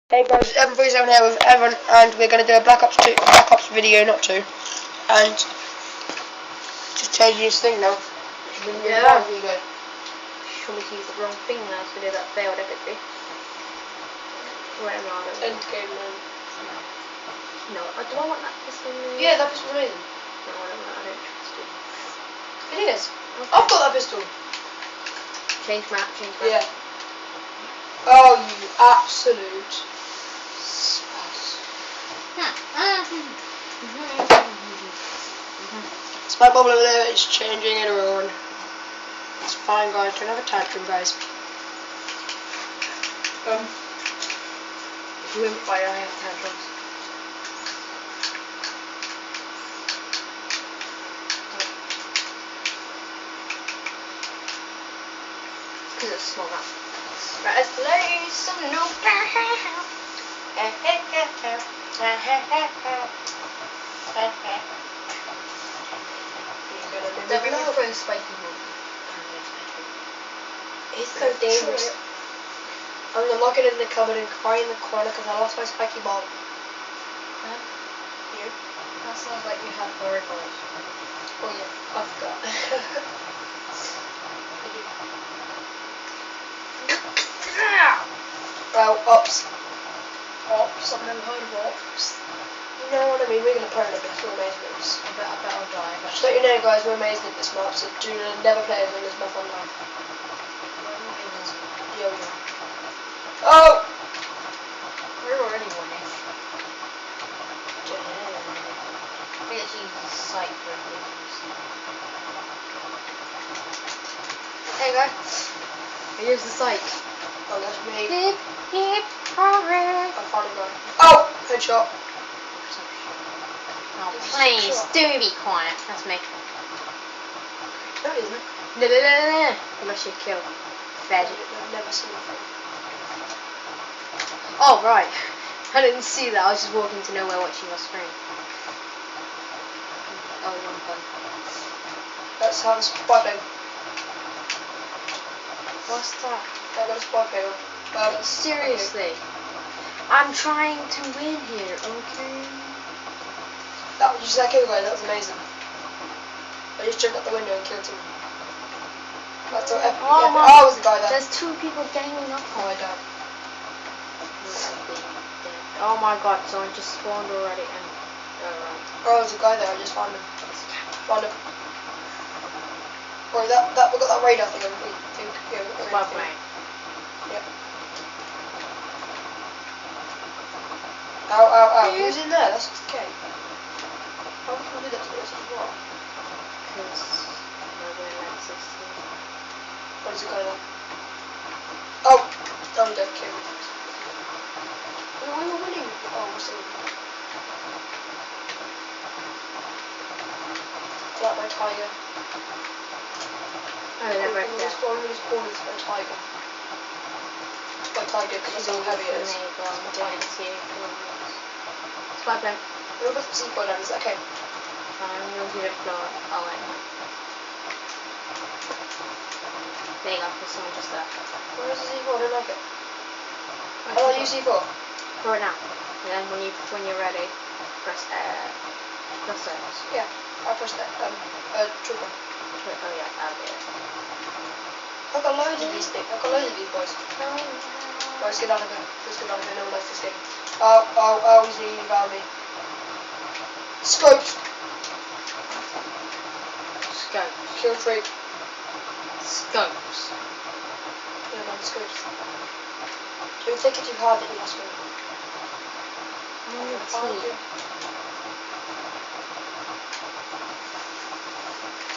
Hey guys, it's Evan37 here with Evan, and we're going to do a Black Ops video, not 2, and just changing his thing now. Yeah. Sure we used the wrong thing now, so that failed epically. Whatever, I don't know. Endgame then. No, do I want that pistol? Yeah, that pistol's amazing. No, I don't know, I don't trust it. It is. Okay. I've got that pistol. Change map. Yeah. Oh, you absolute spaz. Spike bubble over there is changing it around. It's fine, guys. Don't have a tantrum, guys. If you win fire, I have tantrums. Because it's a small map. Right, let's play some no. Never know for a spiky move. It's so dangerous. I'm gonna lock it in the cupboard and cry in the corner because I lost my spiky bomb. Huh? You? That sounds like you had horror knowledge. Oh yeah, I forgot. Well, ops. I've never heard of ops. You know what I mean? We're gonna play it because we're amazing at this. I bet I'll die. Just let you know, guys, we're amazing at this map, so do never play as when there's map online. Yo. Oh! We're already winning. We actually use the sight for things. Hey guys. Here's the sight. Oh, that's me. Progress. I finally got it. Oh! Headshot. Oh, please, do be quiet. That's me. No, it isn't. No. Unless you kill. Fed. I've never seen that thing. Oh, right. I didn't see that. I was just walking to nowhere watching your screen. Oh, wrong one. That's how the spy plane. What's that? I got a spy plane. Seriously. Okay. I'm trying to win here, okay? That was just that kill guy, that was amazing. I just jumped out the window and killed him. That's so epic. Oh, epic. Oh, it was the guy there. There's two people ganging up Oh, on I me. died. Oh my god, someone just spawned already and right. Oh, there's a guy there, I just found him. Found him. Or that we got that radar thing on me. Yeah, we got the radar Spy plane. Yep. Ow. Who's in there? That's 60k. How can people do that to us as well? Because nobody likes 16. What is the guy there? Oh, I'm dead, okay. We were winning. Oh, we're still winning. I like my tiger. Oh, they're both dead. I'm gonna spawn into my tiger. My tiger, because that's how heavy it is. Spy plane. We'll put some C4 down, is that okay? I'm gonna give it floor. Oh wait, no. There you go, there's someone just there. Where is the C4? I don't like it. I don't use C4. Throw it now. And then when you're ready, press X. Yeah, I pressed that. Trigger. Oh yeah, I'll get it. I've got loads of these things. I've got loads of these boys. Right, let's get out of here. No one likes this game. Oh, he's nearly about me. Scopes. Kill tree. Scopes. Yeah, man, scopes. Don't take it too hard at you, last one.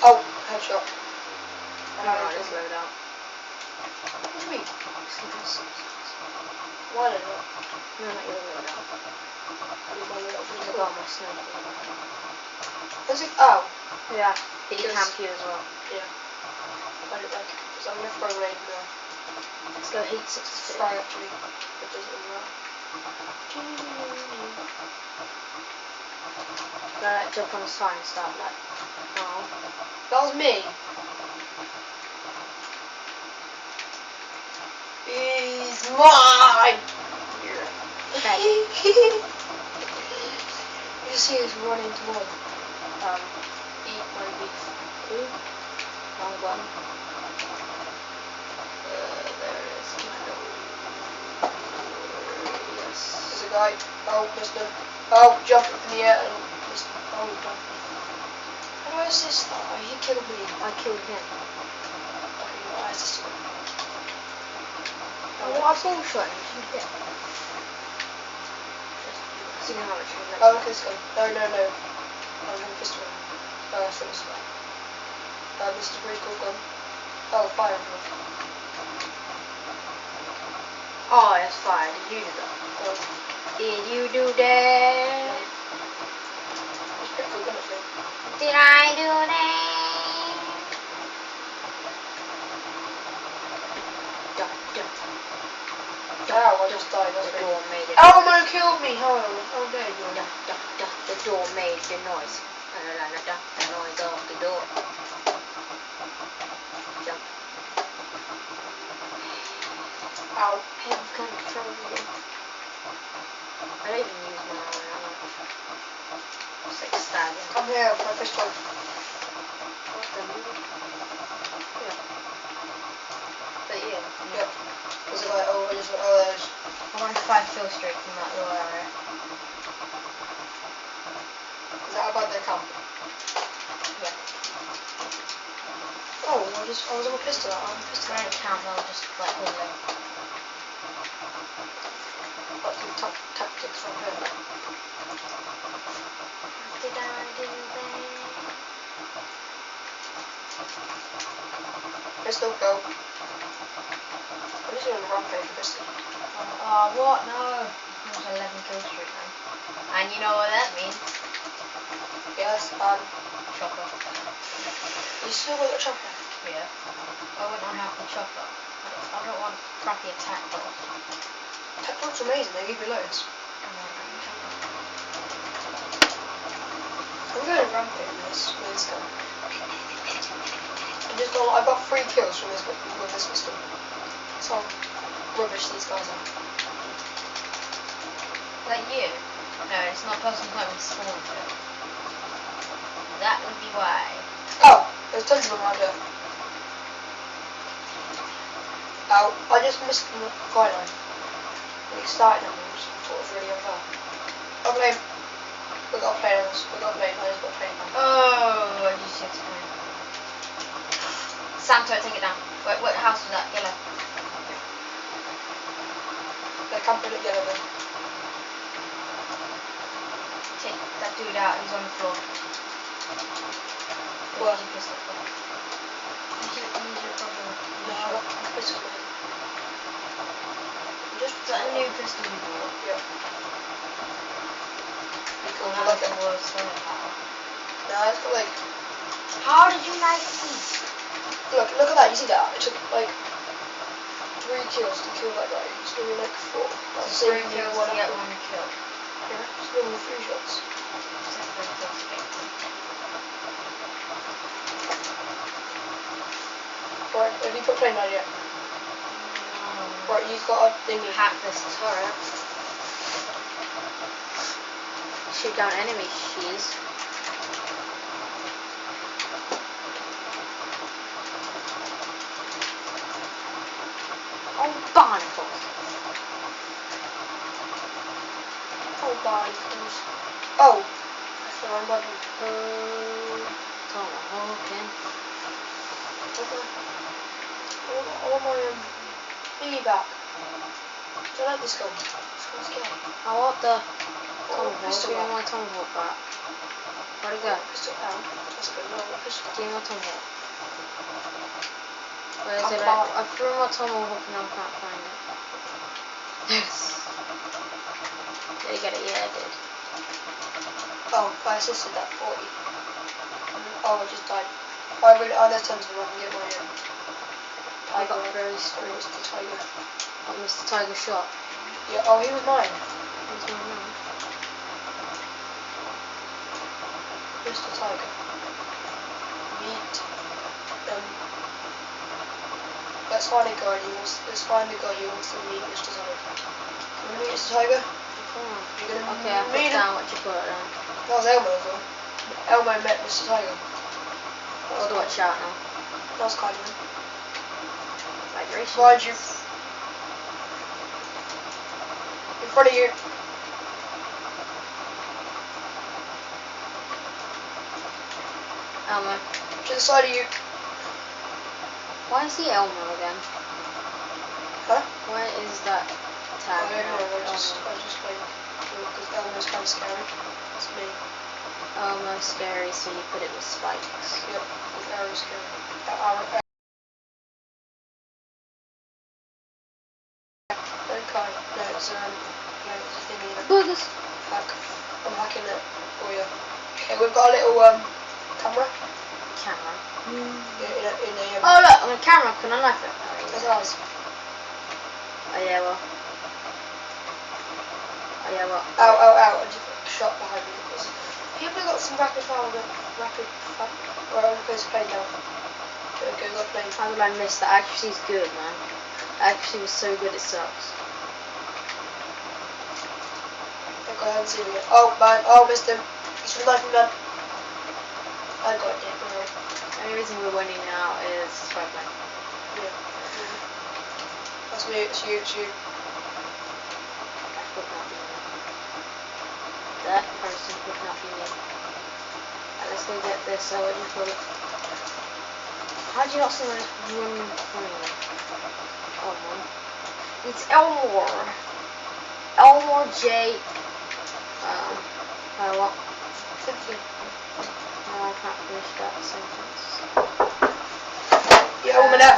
Oh, headshot. Alright, let's load out. What do you mean? Why not? No, not your load out. I got my sniper. Does it? Oh. Yeah, did he camp you as well? Yeah. I don't like it, because I'm going to throw a raid now. Let's go heat 66. Fry actually. It doesn't really matter. Jump on the sign and start like, oh. That was me. He's mine! Yeah. You see us running toward. Eat my beef. Ooh. Wrong button. There it is. Yes. There's a guy. Oh, missed him. Oh, jump up in the air and missed him. Oh, no. How do I assist that? Oh, he killed me. I killed him. Okay, well, I assisted him. Oh, what a bullshot. You shouldn't get. See how much you Oh, look at this gun. No, no, no. I'm going to pistol him. Oh, that's this guy. This is a pretty cool gun. Oh, fire gun. Oh, it's fire. Did you do that? Oh, Did you do that? it's pretty cool gun, actually. Did I do that? Duh, duh. Ow, I just died. That's The great. door made it. Elmo killed me! How dare you? Duh, duh, duh. The door made the noise. The noise of the door. Jump. Ow. Have control. I don't even use my armor that much. It's like stabbing. Come here for a pistol. What the hell? Yeah. But yeah. Yep. There's a guy. Oh, I just. Oh, there's. I'm on a 5 kill streak in that little area. Is that about their camp? Yeah. Oh, I was on a pistol. I'm a pistol. When I count, they'll just like hold it. Got some tactics from her. Did I do that? Pistol, go. I'm just doing a rampage for pistol. Oh, what? No. It was 11 kill streak then. And you know what that means? Yes, Chopper. you still got the chopper. Yeah. I wouldn't have the chopper. I don't want crappy attack rolls. Tech rolls are amazing, they give you loads. I'm going rampage with this gun. I got 3 kills from this with this pistol. That's how rubbish these guys are. Like you? No, it's not person time spawn kill. That would be why. Oh, there's tons of them around here. Ow, I just missed the guy line. When he started on me, which I thought was really unfair. Oh, plane. We got a plane on us. We got a plane. I just got a plane on. Oh, I just hit him. Santo, take it down. What house was that? Yellow. They're camping at yellow then. Take that dude out. He's on the floor. What? Use your pistol. Use your problem. No, I got a pistol in. Just Is that a new pistol you bought? Yeah. Oh, I that like has it. the worst stomach power. Nah, it's got like. How did you like these? Look at that. You see that? It took like 3 kills to kill that guy. It's only like 4. That's the 3 same kills one to get after. 1 kill. Yeah, it's only 3 shots. Except 3 kills to get 1. Right, have you put plane down yet? No. Right, you've got a thingy. Hack this turret. Shoot down enemy cheese. Oh, barnacles. Oh, barnacles. Oh, that's the wrong button. Tomahawking. Okay. I want my thingy back. Do you like this gun? This gun's scary. I want the Oh, tomahawk. pistol Give me back. my tomahawk back. Where'd it go? Pistol out. That's good. No, pistol. Give me my tomahawk. Where is Come it? back. I threw my tomahawk and I can't find it. Yes. Did I get it? Yeah, I did. Oh, I assisted that 40. Oh, I just died. Oh, really? Oh, there's tons of them. I can get my I got tiger. very Oh, strong. it's the tiger. I missed the tiger shot. Yeah. Oh, he was mine. He's my man. Just a tiger. Meet. Let's find a guy who wants. Let's find a guy who wants to meet Mr. Tiger. Can we meet Mr. Tiger? Come on. You're gonna Okay, I put meet him. down what you put down. That was Elmo as well. Elmo met Mr. Tiger. I'll watch out now. That was kind of him. Vibration. Behind you. In front of you. Elmo. To the side of you. Why is he Elmo again? Huh? Why is that tag I don't now know, I Elmo? just played because Elmo's kind of scary. It's me. Elmo scary, so you put it with spikes. Yep, because Arrow's scary. Okay, no, it's a thingy. Boogers. Hack. I'm hacking it for you. Okay, we've got a little camera. Camera. In a Oh look, on the camera, can I knife it? That's ours. Oh yeah, well. Oh yeah, well. Ow, ow, ow! I just got shot behind me. People have got some rapid fire. Right, I'm going to play now. Okay, go play. How did I miss that? Accuracy's good, man. Accuracy was so good it sucks. Okay, I haven't seen it yet. Oh man, oh missed him. He's from Knife Man. I got it, don't worry. The only reason we're winning now is Spider-Man. Yeah. That's me, it's you, it's you. That could not be me. That person could not be me. Right, let's go get this, what do you call it? How do you not see my run thing? Oh man. It's Elmore. Elmore J. What? Simply. No, I can't finish that sentence. Yeah, 1 minute.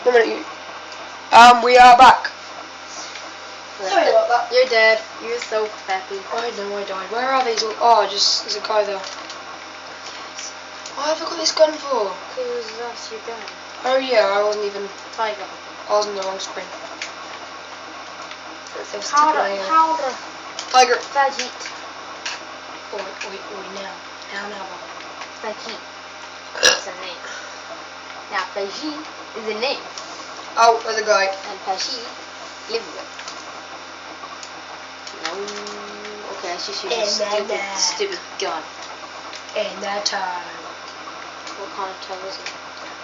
1 minute, you. We are back. Sorry about that. You're dead. You're so peppy. I know I died. Where are these all? Oh, just, there's a guy there. Why have I got this gun for? Because that's your gun. Oh yeah, I wasn't even, Tiger. I was on the wrong screen. Powder. Tiger. Veggie. Oi, now. Veggie. That's a name. Now, Veggie is a name. Oh, there's a guy. And Veggie live with. No. Okay, let's just use a stupid gun. And that time. What kind of toe is it?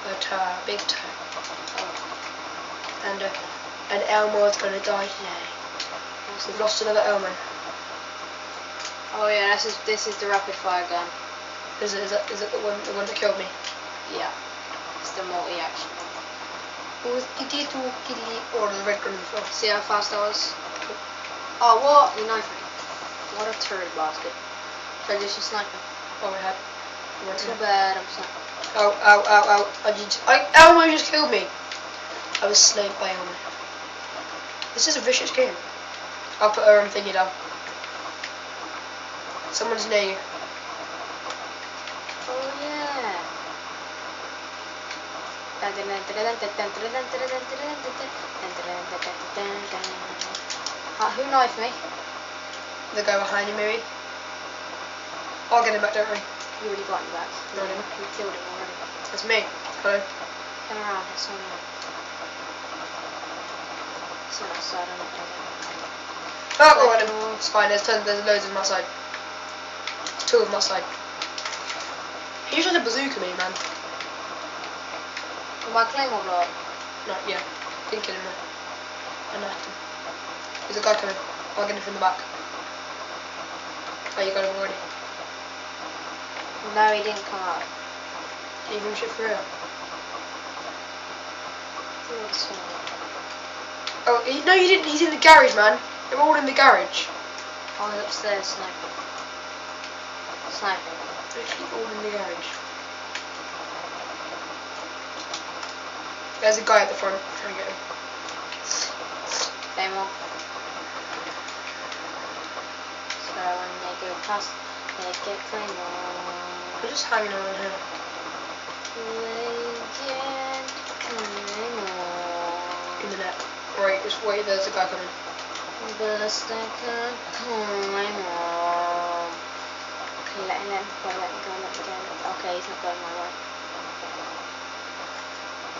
A big toe. Oh. And Elmo's gonna die today. We've lost another Elmo. Oh yeah, this is the rapid fire gun. Is it the one that killed me? Yeah. It's the multi-action one. Or the red gun as well. See how fast I was? Oh what? You knifed me. What a turd bastard. Should I just snipe him? Oh, I had. Too bad, I'm sniping. Ow. Elmo just killed me. I was sniped by Elmo. This is a vicious game. I'll put her thingy down. Someone's near you. Oh yeah. Who knifed me? The guy behind you, maybe. I'll get him back, don't worry. You already got him back. No, I didn't. You killed him already. That's me. Hello. Turn around, there's someone else. Someone outside, I'm not doing Oh, got him. It's fine, there's loads of them outside. There's 2 of them outside. He tried to bazooka me, man. Will my claymore blow up? No, yeah. Didn't kill him, no. I knifed him. There's a guy coming. I'll get him from the back. Oh, you got him already. No, he didn't come out. Can you even shit for real? Oh, no, you didn't. He's in the garage, man. They're all in the garage. Oh, he's upstairs sniping. Sniping. They keep all in the garage. There's a guy at the front. Try and get him. Claymore. So when they go past, they get claymore. I'm just hanging around here. Legend claymore. In the net. Right, just wait. There's a guy coming. Best I can claymore. Okay, let me go. Okay, he's not going my way.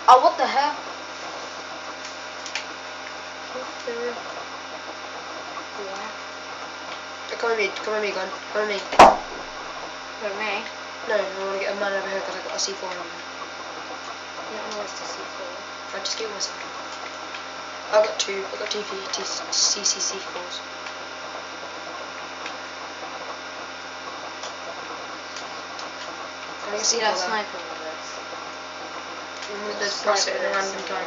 Oh, what the hell? Come with me, Glenn. Come with me. For me? No, I want to get a man over here because I've got a C4 on me. You don't know what's to see for. I just killed myself. I've got two CCC4s. I can See see that that sniper with this? Let's press it at a random time.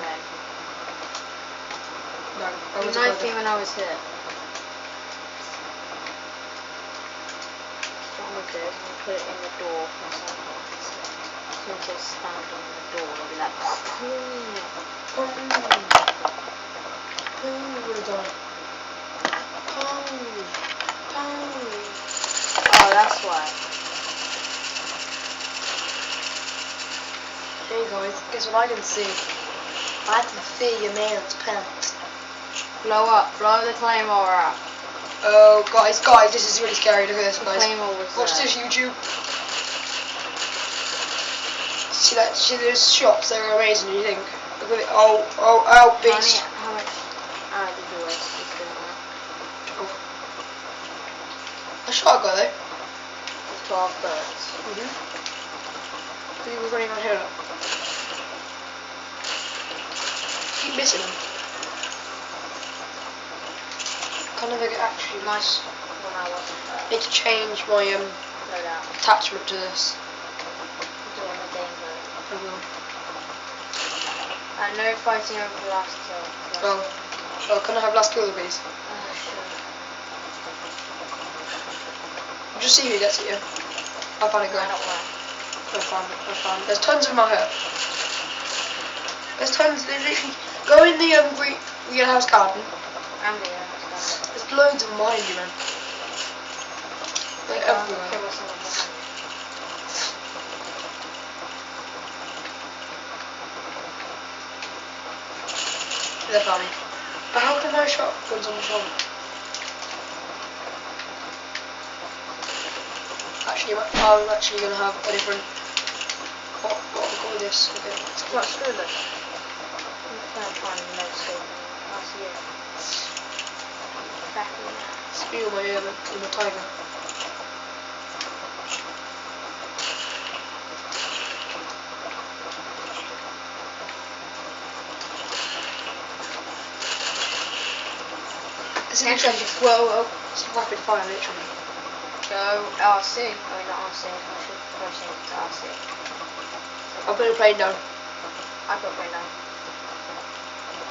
No, I You want to knifed go me there. when I was here. What I'm gonna do is I'm gonna put it in the door or something. As soon as it's found in the door, it'll be like, What have done? oh, that's why. Hey guys, guess what I can see? I can see your man's pants. Blow up, blow the claymore up. Oh guys, this is really scary. Look at this, The guys. claymore was Watch there. this, YouTube. See that? See those shots? They're amazing. You think? Look at it. Oh, beast. How much did you waste just doing that? Oh. I shot a guy though. With 12 bullets. He was running on here. Keep missing him. Kind of like actually nice. When I wasn't there. Need to change my Load out. attachment to this. Do it on the game mode. I will. And no fighting over the last kill. Oh, can I have last kill please? Sure. Just see who gets it, yeah? I found it I going. don't want. I found it. There's tons of them out here. There's tons, they literally go in the greenhouse garden. I'm the house. There's loads of them behind you, man. They're everywhere. Kill someone behind me. They found me. But how come my shotgun's on the shoulder? Actually, I'm actually gonna have a different. What do we call this? Okay. What, screw this? I'm trying to find the next thing. I'll see it. Back in there. Spew my ear with my tiger. It's literally just it's rapid fire, literally. Go RC. Oh, not RC. I should probably change it to RC. I'll put a plane down. I put plane down.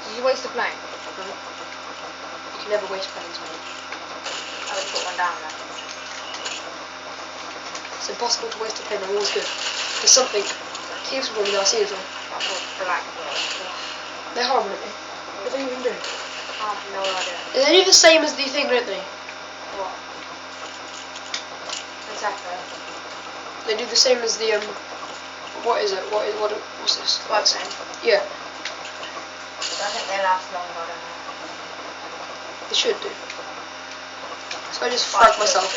Did you waste a plane? No. You can never waste planes, mate. I would put one down then. It's impossible to waste a plane, they're always good. There's something. Thieves will probably RC as well. I put black bullets. They're horrible at me. What do they even do? I have no idea. They do the same as the thing, don't they? What? Exactly. They do the same as the what is it? What's this? What plane? Yeah, I think they last longer, I don't know. they should do. So I just frag myself.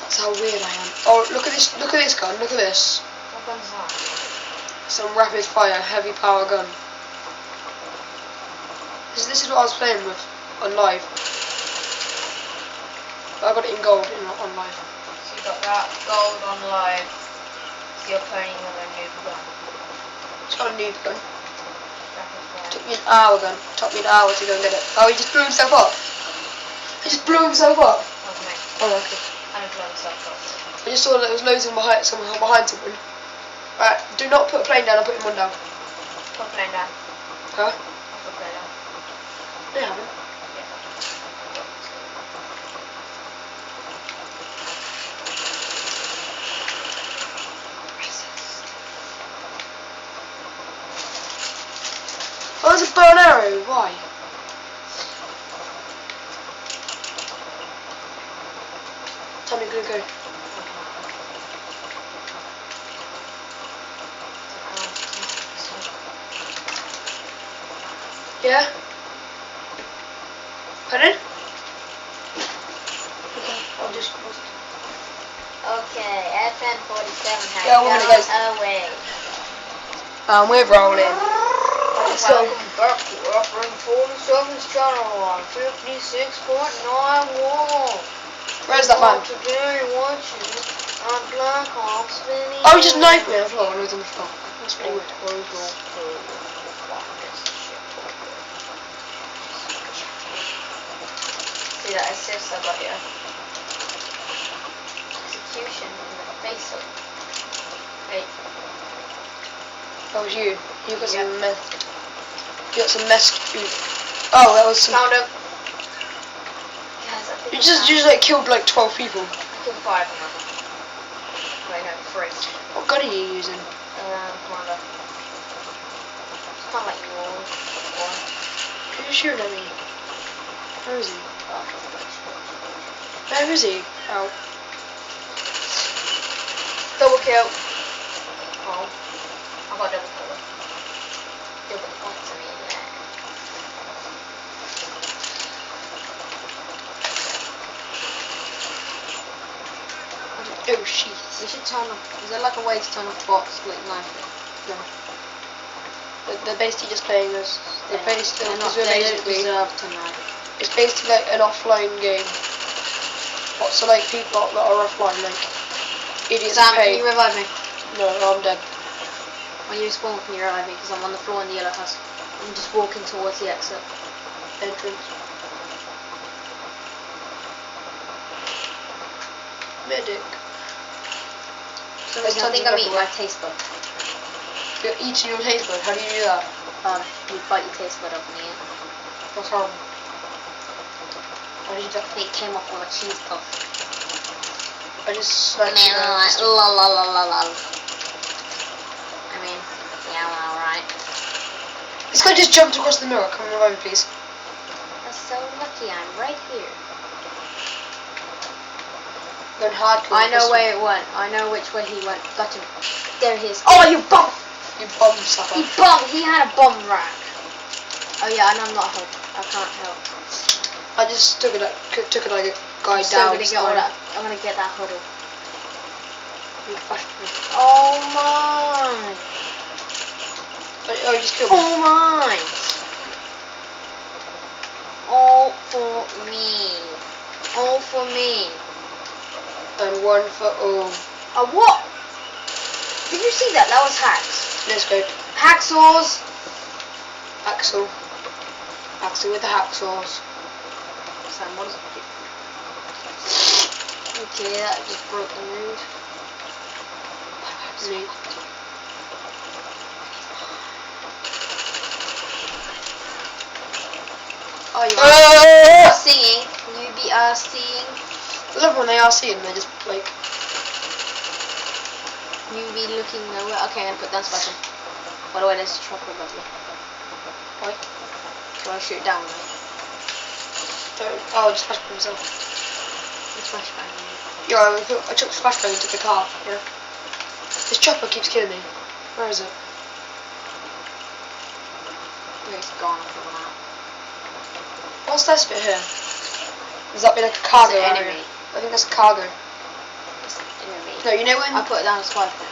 That's how weird I am. Oh, look at this gun, look at this. What gun's that? Some rapid fire, heavy power gun. This is what I was playing with on live. But I got it in gold on live. So you got that gold on live. So you're playing with a new gun. It's not a noob gun. Rapid fire. Took me an hour to go and get it. Oh, he just blew himself up. Okay. Oh, okay. And a blown stuff up. I just saw that there was loads of them behind someone. Right, do not put a plane down, I'll put one down. Put plane down. Huh? Put plane down. They haven't. Oh, there's a bow and arrow, why? Tell me, gonna go. Yeah? Pardon? I'll just close it. Okay, FN47 has Yeah, we're gonna gone away. we're rolling. Let's go. Welcome back to Offering 47's channel on 56.91. Where's that man? Today watching Black Ops video. Oh, he just knifed me on the floor when I was on the floor. That's pretty weird. See that assist I got here? Execution in the face of. Wait. That was you. You got some mess. You got some mess food. Oh, that was some. Found him. Yes, I think You just like killed like 12 people. I killed 5 of them. Wait, no, 3. What gun are you using? Commander. It's kind of like yours. Who's shooting at me? Where is he? Where is he? Oh. Double kill. Oh. I got double kill. Double points to me, yeah. Oh shit. You should turn off. Is there like a way to turn off bots like knife? No. They're basically just playing us. They're basically, They don't deserve tonight. it's basically like an offline game. So like people that are offline, like idiots Sam, pay. can you revive me? No, I'm dead. When you spawn, can you revive me? Because I'm on the floor in the yellow house. I'm just walking towards the exit. Entrance. Medic. So There's I think tons I'm of eating my everywhere. taste bud. You're eating your taste bud. How do you do that? You bite your taste bud off and eat it. That's horrible. How do you do that? It came off with a cheese puff. I just sniped you. La la la la la. I mean, yeah, alright. This guy just jumped across the mirror. Come revive me, please. That's so lucky. I'm right here. Going hardcore. I know pistol. where it went. I know which way he went. Got him. There he is. Oh, you bum! You bum sucker. He bombed. He had a bomb rack. Oh yeah, and I'm not help. I can't help. I just took it like a guy I'm still down. gonna get all that. I'm gonna get that huddle. You flashed me. Oh my! Oh, you just killed me. Oh my! All for me. All for me. And one for all. What? Did you see that? That was hacks. Let's go. Hacksaws. Axel. Axel with the hacksaws. Sam, what is it? Okay, that just broke the mood. Mood. Oh, you are singing. You be singing. I love when they are seeing they're just like. You be looking nowhere. Okay, I put that button. By the way, there's a chopper above me. Why? Do you want to shoot it down, right? Oh, just flash by himself. It's flashbang. Yeah, I took the flashbang into the car. Yeah. This chopper keeps killing me. Where is it? Yeah, it's gone from that. What's this bit here? Does that be like a cargo It's an area? enemy. I think that's a cargo. It's an enemy. No, you know when? I put it down as flashbang.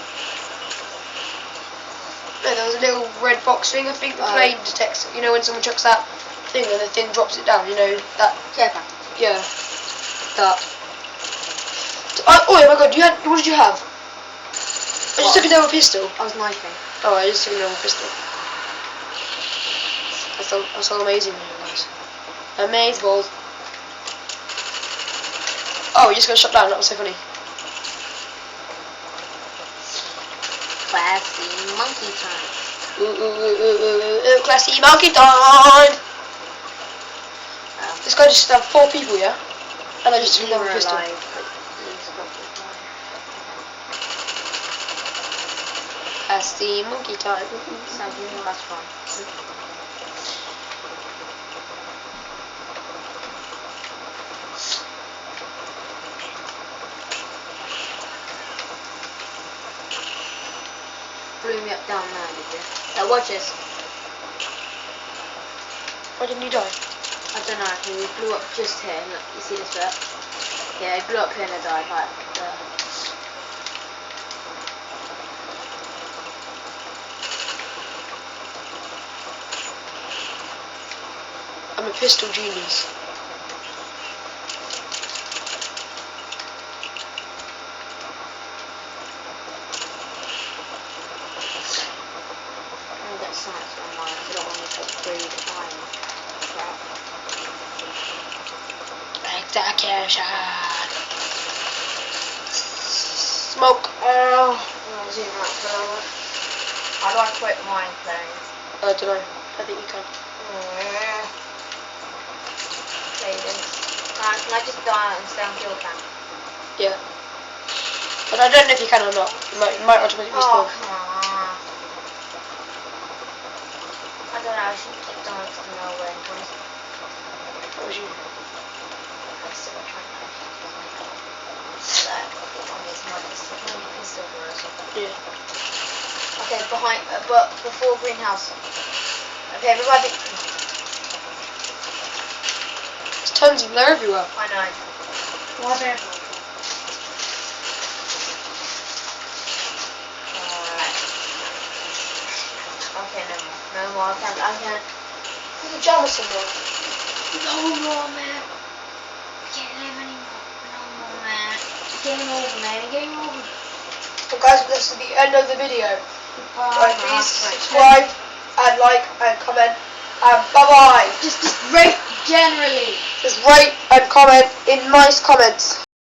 No, there was a little red box thing. I think the plane detects. You know when someone chucks that thing and the thing drops it down. You know that. Care pack. Yeah. That. Oh my god! What did you have? I just took a normal pistol. I was knifing. Oh, I just took a normal pistol. That's so amazing, guys. Amazing. Oh, you just got shot down. That was so funny. Classy monkey time. Classy monkey time. This guy just had 4 people, yeah? And I just took a normal pistol. Classy monkey time. Something that's fun. Blew me up down there, did you? Now watch this. Why didn't you die? I don't know, he blew up just here. Look, you see this bit? Yeah, he blew up here and I died right there. I'm a pistol genius. I'm gonna get science on mine, so I don't want to upgrade iron. Crap. Execution. Smoke. Oh, I'll zoom out for a moment. How do I quit mine playing? I don't know. I think you can. Cadence. Can I just die and stay on kill cam? Yeah. But I don't know if you can or not. You might automatically Oh, spawn. come on. I don't know, I should keep dying because I know where it is. What was you? I'm still trying to push. So, I'm using my pistol. Can I get pistol for us? Yeah. Okay, behind, but before greenhouse. Okay, everybody. There's tons of them. They're everywhere. I know. Why don't I? Alright. Okay, no more. No more. I can't. There's a Jamison there. No more, man. Can't live anymore. No more, man. Game over, man. Game over. Well, guys, this is the end of the video. Goodbye. Please subscribe and like and comment. And bye bye. Just rate generally. Just rate and comment in nice comments.